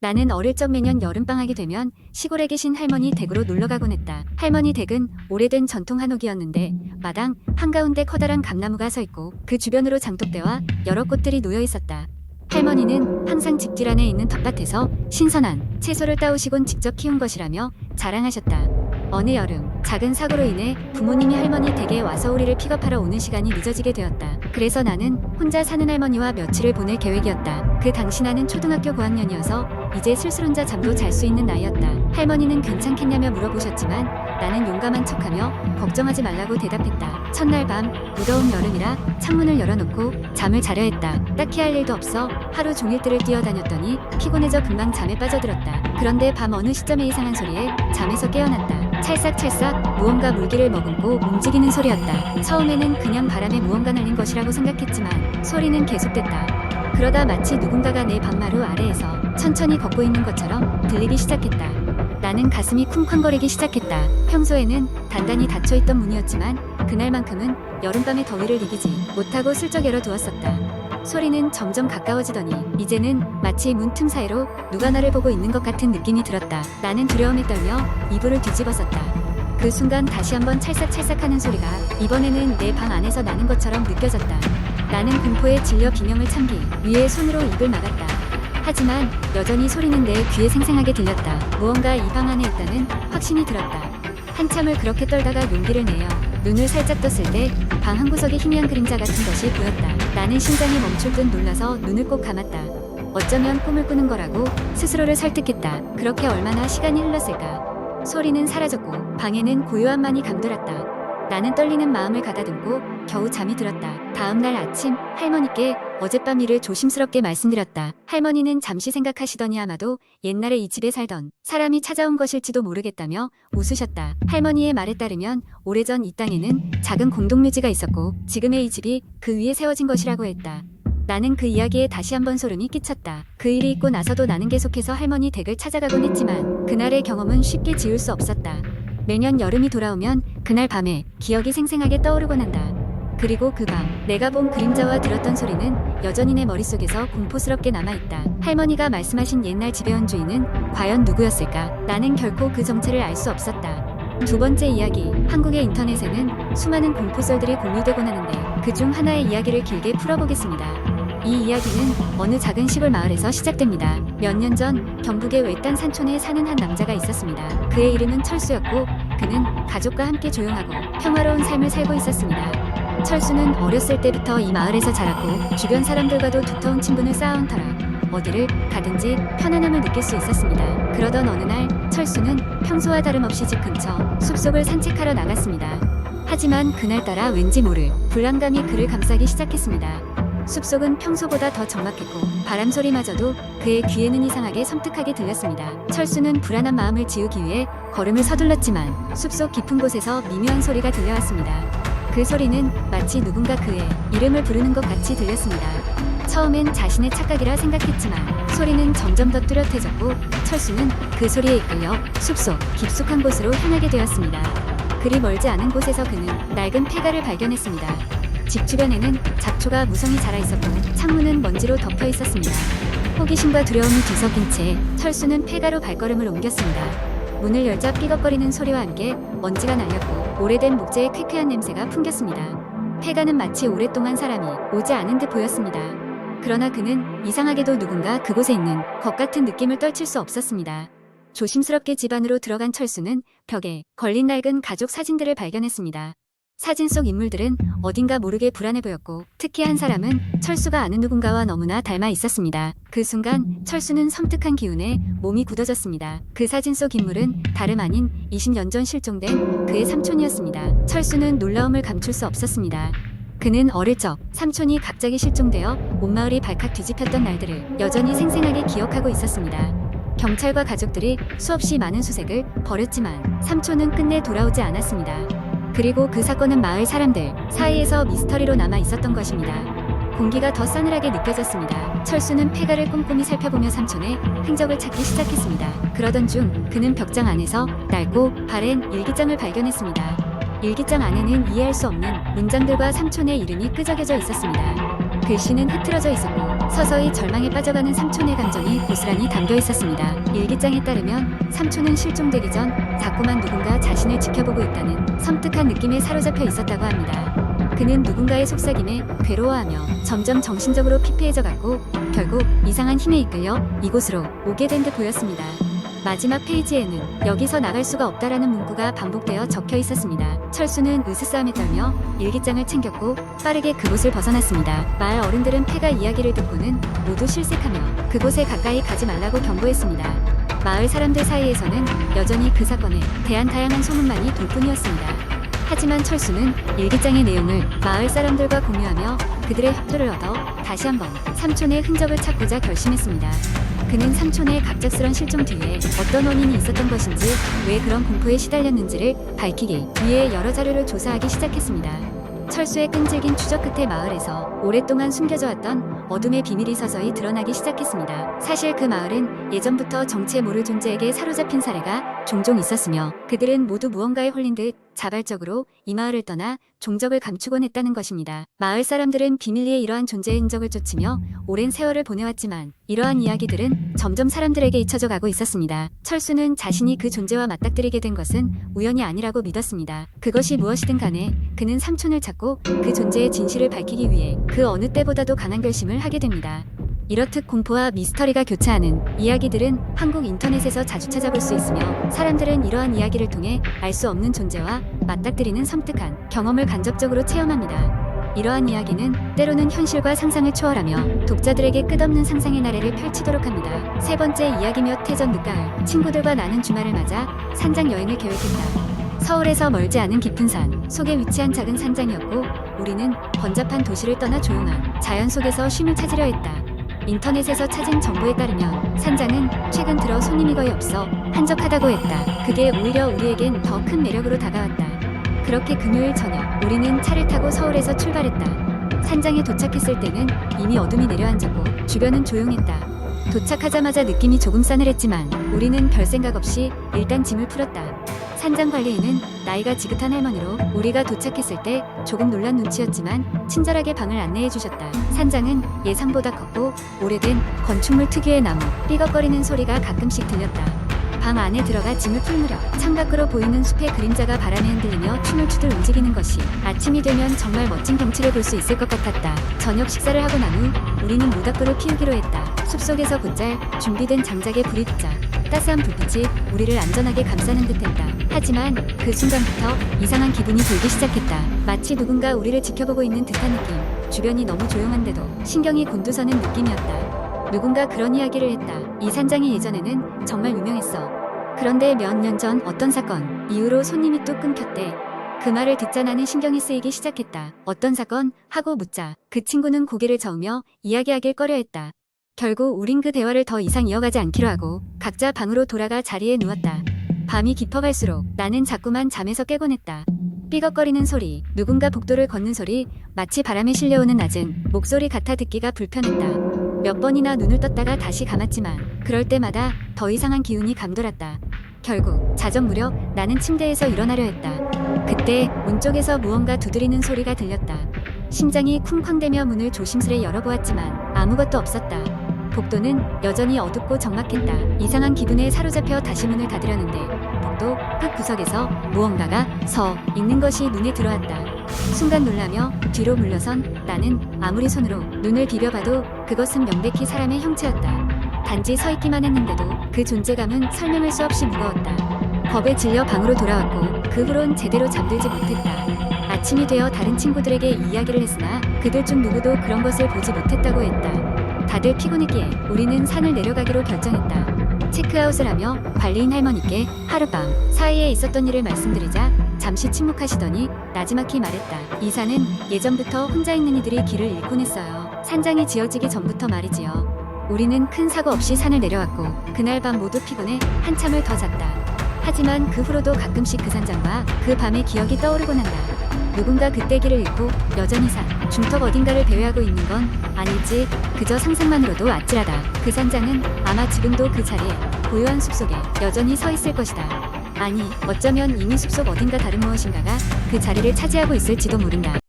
나는 어릴 적 매년 여름방학이 되면 시골에 계신 할머니 댁으로 놀러가곤 했다. 할머니 댁은 오래된 전통 한옥이었는데 마당 한가운데 커다란 감나무가 서 있고 그 주변으로 장독대와 여러 꽃들이 놓여 있었다. 할머니는 항상 집 뒤 안에 있는 텃밭에서 신선한 채소를 따오시곤 직접 키운 것이라며 자랑하셨다. 어느 여름 작은 사고로 인해 부모님이 할머니 댁에 와서 오리를 픽업하러 오는 시간이 늦어지게 되었다. 그래서 나는 혼자 사는 할머니와 며칠을 보낼 계획이었다. 그 당시 나는 초등학교 고학년이어서 이제 슬슬 혼자 잠도 잘 수 있는 나이였다. 할머니는 괜찮겠냐며 물어보셨지만 나는 용감한 척하며 걱정하지 말라고 대답했다. 첫날 밤 무더운 여름이라 창문을 열어놓고 잠을 자려 했다. 딱히 할 일도 없어 하루 종일 뜰을 뛰어다녔더니 피곤해져 금방 잠에 빠져들었다. 그런데 밤 어느 시점에 이상한 소리에 잠에서 깨어났다. 찰싹찰싹 무언가 물기를 머금고 움직이는 소리였다. 처음에는 그냥 바람에 무언가 날린 것이라고 생각했지만 소리는 계속됐다. 그러다 마치 누군가가 내 방마루 아래에서 천천히 걷고 있는 것처럼 들리기 시작했다. 나는 가슴이 쿵쾅거리기 시작했다. 평소에는 단단히 닫혀있던 문이었지만 그날만큼은 여름밤의 더위를 이기지 못하고 슬쩍 열어두었었다. 소리는 점점 가까워지더니 이제는 마치 문 틈 사이로 누가 나를 보고 있는 것 같은 느낌이 들었다. 나는 두려움에 떨며 이불을 뒤집어썼다. 그 순간 다시 한번 찰싹찰싹하는 소리가 이번에는 내 방 안에서 나는 것처럼 느껴졌다. 나는 공포에 질려 비명을 참기 위해 손으로 입을 막았다. 하지만 여전히 소리는 내 귀에 생생하게 들렸다. 무언가 이 방 안에 있다는 확신이 들었다. 한참을 그렇게 떨다가 용기를 내어 눈을 살짝 떴을 때 방 한구석에 희미한 그림자 같은 것이 보였다. 나는 심장이 멈출 듯 놀라서 눈을 꼭 감았다. 어쩌면 꿈을 꾸는 거라고 스스로를 설득했다. 그렇게 얼마나 시간이 흘렀을까. 소리는 사라졌고 방에는 고요함만이 감돌았다. 나는 떨리는 마음을 가다듬고 겨우 잠이 들었다. 다음 날 아침 할머니께 어젯밤 일을 조심스럽게 말씀드렸다. 할머니는 잠시 생각하시더니 아마도 옛날에 이 집에 살던 사람이 찾아온 것일지도 모르겠다며 웃으셨다. 할머니의 말에 따르면 오래전 이 땅에는 작은 공동묘지가 있었고 지금의 이 집이 그 위에 세워진 것이라고 했다. 나는 그 이야기에 다시 한번 소름이 끼쳤다. 그 일이 있고 나서도 나는 계속해서 할머니 댁을 찾아가곤 했지만 그날의 경험은 쉽게 지울 수 없었다. 매년 여름이 돌아오면 그날 밤에 기억이 생생하게 떠오르곤 한다. 그리고 그 밤 내가 본 그림자와 들었던 소리는 여전히 내 머릿속에서 공포스럽게 남아있다. 할머니가 말씀하신 옛날 집의 원주인은 과연 누구였을까? 나는 결코 그 정체를 알 수 없었다. 두 번째 이야기. 한국의 인터넷에는 수많은 공포썰들이 공유되곤 하는데 그중 하나의 이야기를 길게 풀어보겠습니다. 이 이야기는 어느 작은 시골 마을에서 시작됩니다. 몇 년 전 경북의 외딴 산촌에 사는 한 남자가 있었습니다. 그의 이름은 철수였고 그는 가족과 함께 조용하고 평화로운 삶을 살고 있었습니다. 철수는 어렸을 때부터 이 마을에서 자랐고 주변 사람들과도 두터운 친분을 쌓아온 터라 어디를 가든지 편안함을 느낄 수 있었습니다. 그러던 어느 날 철수는 평소와 다름없이 집 근처 숲속을 산책하러 나갔습니다. 하지만 그날따라 왠지 모를 불안감이 그를 감싸기 시작했습니다. 숲속은 평소보다 더 적막했고 바람 소리마저도 그의 귀에는 이상하게 섬뜩하게 들렸습니다. 철수는 불안한 마음을 지우기 위해 걸음을 서둘렀지만 숲속 깊은 곳에서 미묘한 소리가 들려왔습니다. 그 소리는 마치 누군가 그의 이름을 부르는 것 같이 들렸습니다. 처음엔 자신의 착각이라 생각했지만 소리는 점점 더 뚜렷해졌고 철수는 그 소리에 이끌려 숲속 깊숙한 곳으로 향하게 되었습니다. 그리 멀지 않은 곳에서 그는 낡은 폐가를 발견했습니다. 집 주변에는 잡초가 무성히 자라 있었고 창문은 먼지로 덮여 있었습니다. 호기심과 두려움이 뒤섞인 채 철수는 폐가로 발걸음을 옮겼습니다. 문을 열자 삐걱거리는 소리와 함께 먼지가 날렸고 오래된 목재의 쾌쾌한 냄새가 풍겼습니다. 폐가는 마치 오랫동안 사람이 오지 않은 듯 보였습니다. 그러나 그는 이상하게도 누군가 그곳에 있는 것 같은 느낌을 떨칠 수 없었습니다. 조심스럽게 집 안으로 들어간 철수는 벽에 걸린 낡은 가족 사진들을 발견했습니다. 사진 속 인물들은 어딘가 모르게 불안해 보였고 특히 한 사람은 철수가 아는 누군가와 너무나 닮아 있었습니다. 그 순간 철수는 섬뜩한 기운에 몸이 굳어졌습니다. 그 사진 속 인물은 다름 아닌 20년 전 실종된 그의 삼촌이었습니다. 철수는 놀라움을 감출 수 없었습니다. 그는 어릴 적 삼촌이 갑자기 실종되어 온 마을이 발칵 뒤집혔던 날들을 여전히 생생하게 기억하고 있었습니다. 경찰과 가족들이 수없이 많은 수색을 벌였지만 삼촌은 끝내 돌아오지 않았습니다. 그리고 그 사건은 마을 사람들 사이에서 미스터리로 남아 있었던 것입니다. 공기가 더 싸늘하게 느껴졌습니다. 철수는 폐가를 꼼꼼히 살펴보며 삼촌의 흔적을 찾기 시작했습니다. 그러던 중 그는 벽장 안에서 낡고 바랜 일기장을 발견했습니다. 일기장 안에는 이해할 수 없는 문장들과 삼촌의 이름이 끄적여져 있었습니다. 글씨는 흐트러져 있었고 서서히 절망에 빠져가는 삼촌의 감정이 고스란히 담겨 있었습니다. 일기장에 따르면 삼촌은 실종되기 전 자꾸만 누군가 자신을 지켜보고 있다는 섬뜩한 느낌에 사로잡혀 있었다고 합니다. 그는 누군가의 속삭임에 괴로워하며 점점 정신적으로 피폐해져 갔고 결국 이상한 힘에 이끌려 이곳으로 오게 된 듯 보였습니다. 마지막 페이지에는 여기서 나갈 수가 없다라는 문구가 반복되어 적혀 있었습니다. 철수는 으스스함에 떨며 일기장을 챙겼고 빠르게 그곳을 벗어났습니다. 마을 어른들은 폐가 이야기를 듣고는 모두 실색하며 그곳에 가까이 가지 말라고 경고했습니다. 마을 사람들 사이에서는 여전히 그 사건에 대한 다양한 소문만이 돌뿐이었습니다. 하지만 철수는 일기장의 내용을 마을 사람들과 공유하며 그들의 협조를 얻어 다시 한번 삼촌의 흔적을 찾고자 결심했습니다. 그는 삼촌의 갑작스런 실종 뒤에 어떤 원인이 있었던 것인지 왜 그런 공포에 시달렸는지를 밝히기 위해 여러 자료를 조사하기 시작했습니다. 철수의 끈질긴 추적 끝에 마을에서 오랫동안 숨겨져 왔던 어둠의 비밀이 서서히 드러나기 시작했습니다. 사실 그 마을은 예전부터 정체 모를 존재에게 사로잡힌 사례가 종종 있었으며 그들은 모두 무언가에 홀린 듯 자발적으로 이 마을을 떠나 종적을 감추곤 했다는 것입니다. 마을 사람들은 비밀리에 이러한 존재의 흔적을 쫓으며 오랜 세월을 보내왔지만 이러한 이야기들은 점점 사람들에게 잊혀져 가고 있었습니다. 철수는 자신이 그 존재와 맞닥뜨리게 된 것은 우연이 아니라고 믿었습니다. 그것이 무엇이든 간에 그는 삼촌을 찾고 그 존재의 진실을 밝히기 위해 그 어느 때보다도 강한 결심을 하게 됩니다. 이렇듯 공포와 미스터리가 교차하는 이야기들은 한국 인터넷에서 자주 찾아볼 수 있으며 사람들은 이러한 이야기를 통해 알 수 없는 존재와 맞닥뜨리는 섬뜩한 경험을 간접적으로 체험합니다. 이러한 이야기는 때로는 현실과 상상을 초월하며 독자들에게 끝없는 상상의 나래를 펼치도록 합니다. 세 번째 이야기며 태전 늦가을 친구들과 나는 주말을 맞아 산장 여행을 계획했다. 서울에서 멀지 않은 깊은 산 속에 위치한 작은 산장이었고 우리는 번잡한 도시를 떠나 조용한 자연 속에서 쉼을 찾으려 했다. 인터넷에서 찾은 정보에 따르면 산장은 최근 들어 손님이 거의 없어 한적하다고 했다. 그게 오히려 우리에겐 더 큰 매력으로 다가왔다. 그렇게 금요일 저녁 우리는 차를 타고 서울에서 출발했다. 산장에 도착했을 때는 이미 어둠이 내려앉았고 주변은 조용했다. 도착하자마자 느낌이 조금 싸늘했지만 우리는 별 생각 없이 일단 짐을 풀었다. 산장 관리인은 나이가 지긋한 할머니로 우리가 도착했을 때 조금 놀란 눈치였지만 친절하게 방을 안내해 주셨다. 산장은 예상보다 컸고 오래된 건축물 특유의 나무 삐걱거리는 소리가 가끔씩 들렸다. 방 안에 들어가 짐을 풀 무렵 창밖으로 보이는 숲의 그림자가 바람에 흔들리며 춤을 추듯 움직이는 것이 아침이 되면 정말 멋진 경치를 볼 수 있을 것 같았다. 저녁 식사를 하고 난 후 우리는 모닥불을 피우기로 했다. 숲속에서 곧잘 준비된 장작에 불이 붙자 따스한 불빛이 우리를 안전하게 감싸는 듯했다. 하지만 그 순간부터 이상한 기분이 들기 시작했다. 마치 누군가 우리를 지켜보고 있는 듯한 느낌. 주변이 너무 조용한데도 신경이 곤두서는 느낌이었다. 누군가 그런 이야기를 했다. 이 산장이 예전에는 정말 유명했어. 그런데 몇 년 전 어떤 사건 이후로 손님이 뚝 끊겼대. 그 말을 듣자 나는 신경이 쓰이기 시작했다. 어떤 사건? 하고 묻자 그 친구는 고개를 저으며 이야기하길 꺼려했다. 결국 우린 그 대화를 더 이상 이어가지 않기로 하고 각자 방으로 돌아가 자리에 누웠다. 밤이 깊어갈수록 나는 자꾸만 잠에서 깨곤 했다. 삐걱거리는 소리, 누군가 복도를 걷는 소리, 마치 바람에 실려오는 낮은 목소리 같아 듣기가 불편했다. 몇 번이나 눈을 떴다가 다시 감았지만 그럴 때마다 더 이상한 기운이 감돌았다. 결국 자정 무렵 나는 침대에서 일어나려 했다. 그때 문 쪽에서 무언가 두드리는 소리가 들렸다. 심장이 쿵쾅대며 문을 조심스레 열어보았지만 아무것도 없었다. 복도는 여전히 어둡고 적막했다. 이상한 기분에 사로잡혀 다시 문을 닫으려는데 복도 끝구석에서 무언가가 서 있는 것이 눈에 들어왔다. 순간 놀라며 뒤로 물러선 나는 아무리 손으로 눈을 비벼봐도 그것은 명백히 사람의 형체였다. 단지 서 있기만 했는데도 그 존재감은 설명할 수 없이 무거웠다. 겁에 질려 방으로 돌아왔고 그 후론 제대로 잠들지 못했다. 아침이 되어 다른 친구들에게 이 이야기를 했으나 그들 중 누구도 그런 것을 보지 못했다고 했다. 다들 피곤했기에 우리는 산을 내려가기로 결정했다. 체크아웃을 하며 관리인 할머니께 하룻밤 사이에 있었던 일을 말씀드리자 잠시 침묵하시더니 나지막히 말했다. 이 산은 예전부터 혼자 있는 이들이 길을 잃곤 했어요. 산장이 지어지기 전부터 말이지요. 우리는 큰 사고 없이 산을 내려왔고 그날 밤 모두 피곤해 한참을 더 잤다. 하지만 그 후로도 가끔씩 그 산장과 그 밤의 기억이 떠오르곤 한다. 누군가 그때 길을 잃고 여전히 산 중턱 어딘가를 배회하고 있는 건 아닐지 그저 상상만으로도 아찔하다. 그 산장은 아마 지금도 그 자리에 고요한 숲속에 여전히 서 있을 것이다. 아니 어쩌면 이미 숲속 어딘가 다른 무엇인가가 그 자리를 차지하고 있을지도 모른다.